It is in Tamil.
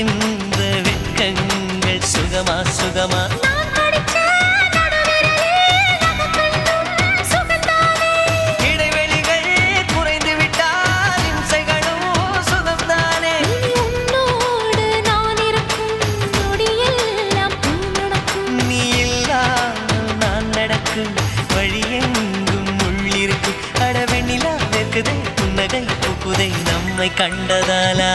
இருக்கின்ற வெட்கங்கள் சுகமா சுகமா இடைவெளிகள் குறைந்து விட்டால் இம்சைகளும் சுகம்தானே உன்னோடு நான் இருக்கும் நொடியெல்லாம் நடக்கும் நீ இல்லாமல் நான் நடக்கும் வழியெங்கும் உள்ளிருக்கு அடவெண்ணிலா வெக்குதை புன்னகை பூக்குதை நம்மை கண்டதாலா